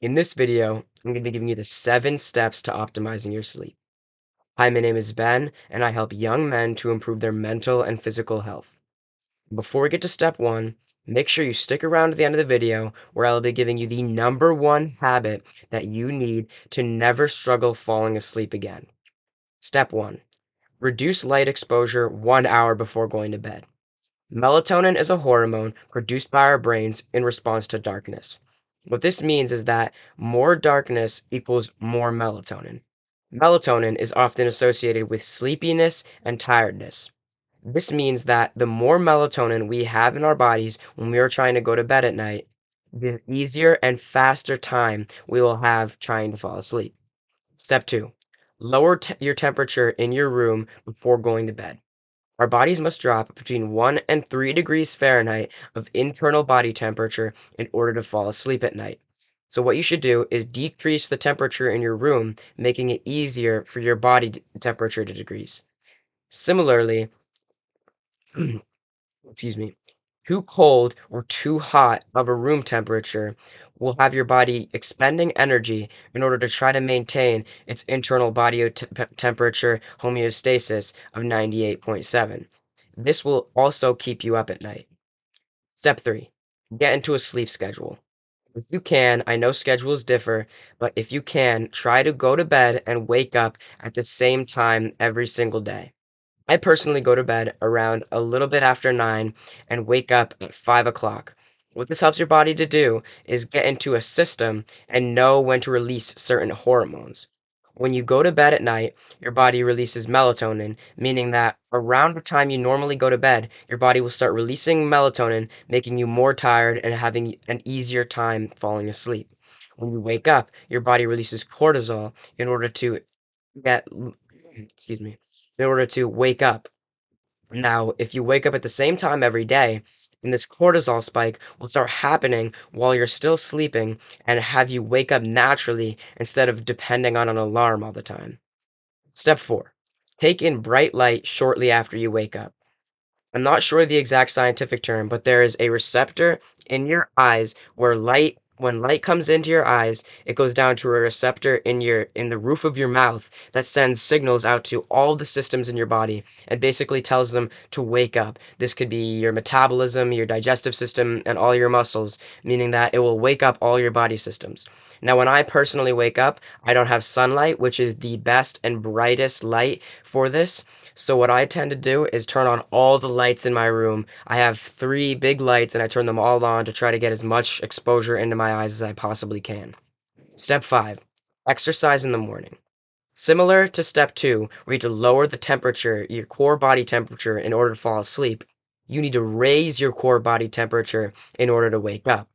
In this video, I'm going to be giving you the 7 steps to optimizing your sleep. Hi, my name is Ben, and I help young men to improve their mental and physical health. Before we get to step 1, make sure you stick around to the end of the video where I'll be giving you the number 1 habit that you need to never struggle falling asleep again. Step 1. Reduce light exposure 1 hour before going to bed. Melatonin is a hormone produced by our brains in response to darkness. What this means is that more darkness equals more melatonin. Melatonin is often associated with sleepiness and tiredness. This means that the more melatonin we have in our bodies when we are trying to go to bed at night, the easier and faster time we will have trying to fall asleep. Step 2. Lower your temperature in your room before going to bed. Our bodies must drop between 1 and 3 degrees Fahrenheit of internal body temperature in order to fall asleep at night. So what you should do is decrease the temperature in your room, making it easier for your body temperature to decrease. Similarly, excuse me, too cold or too hot of a room temperature will have your body expending energy in order to try to maintain its internal body temperature homeostasis of 98.7. This will also keep you up at night. Step 3. Get into a sleep schedule. If you can, I know schedules differ, but if you can, try to go to bed and wake up at the same time every single day. I personally go to bed around a little bit after 9 and wake up at 5 o'clock. What this helps your body to do is get into a system and know when to release certain hormones. When you go to bed at night, your body releases melatonin, meaning that around the time you normally go to bed, your body will start releasing melatonin, making you more tired and having an easier time falling asleep. When you wake up, your body releases cortisol in order to get excuse me, in order to wake up. Now, if you wake up at the same time every day, then this cortisol spike will start happening while you're still sleeping and have you wake up naturally instead of depending on an alarm all the time. Step 4. Take in bright light shortly after you wake up. I'm not sure the exact scientific term, but there is a receptor in your eyes where when light comes into your eyes, it goes down to a receptor in the roof of your mouth that sends signals out to all the systems in your body and basically tells them to wake up. This could be your metabolism, your digestive system, and all your muscles, meaning that it will wake up all your body systems. Now, when I personally wake up, I don't have sunlight, which is the best and brightest light for this. So what I tend to do is turn on all the lights in my room. I have 3 big lights and I turn them all on to try to get as much exposure into my eyes as I possibly can. Step 5. Exercise in the morning. Similar to step 2, where you need to lower the temperature, your core body temperature, in order to fall asleep, you need to raise your core body temperature in order to wake up.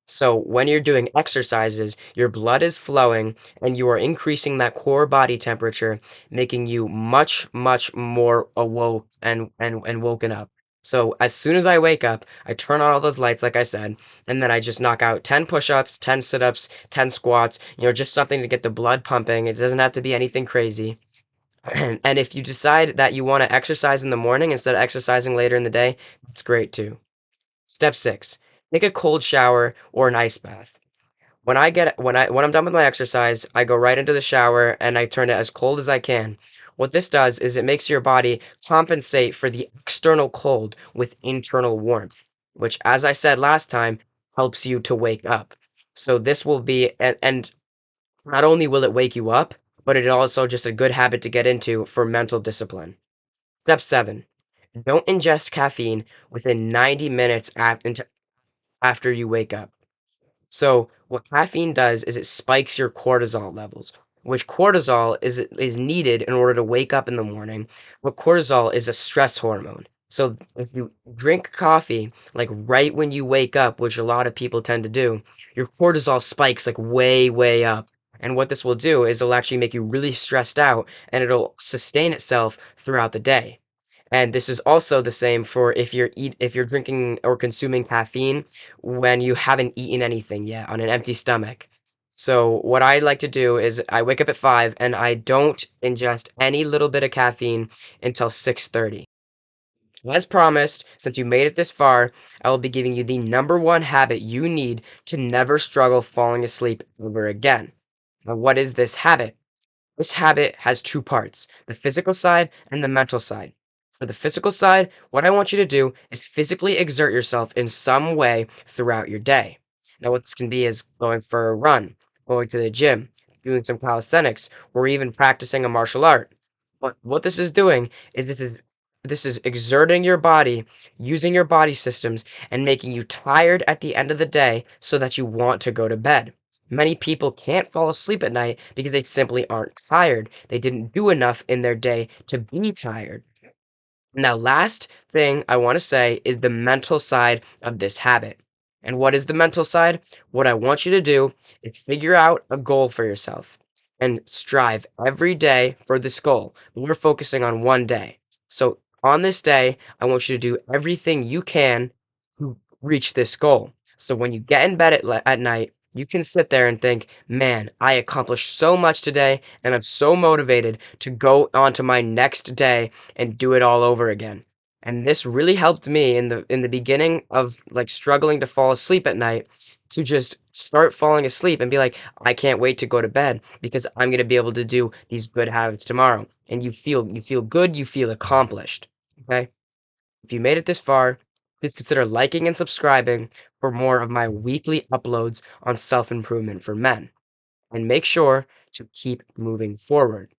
So when you're doing exercises, your blood is flowing and you are increasing that core body temperature, making you much, much more awoke and woken up. So as soon as I wake up, I turn on all those lights, like I said, and then I just knock out 10 push-ups, 10 sit-ups, 10 squats, just something to get the blood pumping. It doesn't have to be anything crazy. And if you decide that you want to exercise in the morning instead of exercising later in the day, that's great too. Step 6. Take a cold shower or an ice bath. When I'm done with my exercise, I go right into the shower and I turn it as cold as I can. What this does is it makes your body compensate for the external cold with internal warmth, which, as I said last time, helps you to wake up. So this will be, and not only will it wake you up, but it also just a good habit to get into for mental discipline. Step 7. Don't ingest caffeine within 90 minutes after you wake up. So what caffeine does is it spikes your cortisol levels, which cortisol is needed in order to wake up in the morning. But cortisol is a stress hormone. So if you drink coffee like right when you wake up, which a lot of people tend to do, your cortisol spikes like way, way up. And what this will do is it'll actually make you really stressed out and it'll sustain itself throughout the day. And this is also the same for if you're drinking or consuming caffeine when you haven't eaten anything yet on an empty stomach. So what I like to do is I wake up at 5 and I don't ingest any little bit of caffeine until 6:30. As promised, since you made it this far, I will be giving you the number one habit you need to never struggle falling asleep ever again. Now, what is this habit? This habit has two parts, the physical side and the mental side. For the physical side, what I want you to do is physically exert yourself in some way throughout your day. Now, what this can be is going for a run, going to the gym, doing some calisthenics, or even practicing a martial art. But what this is doing is this is exerting your body, using your body systems, and making you tired at the end of the day so that you want to go to bed. Many people can't fall asleep at night because they simply aren't tired. They didn't do enough in their day to be tired. Now, last thing I want to say is the mental side of this habit. And what is the mental side? What I want you to do is figure out a goal for yourself and strive every day for this goal. We're focusing on one day. So, on this day, I want you to do everything you can to reach this goal. So, when you get in bed at night, you can sit there and think, man, I accomplished so much today, and I'm so motivated to go on to my next day and do it all over again. And this really helped me in the beginning of like struggling to fall asleep at night to just start falling asleep and be like, I can't wait to go to bed because I'm going to be able to do these good habits tomorrow. And you feel good, you feel accomplished. Okay? If you made it this far, please consider liking and subscribing for more of my weekly uploads on self-improvement for men. And make sure to keep moving forward.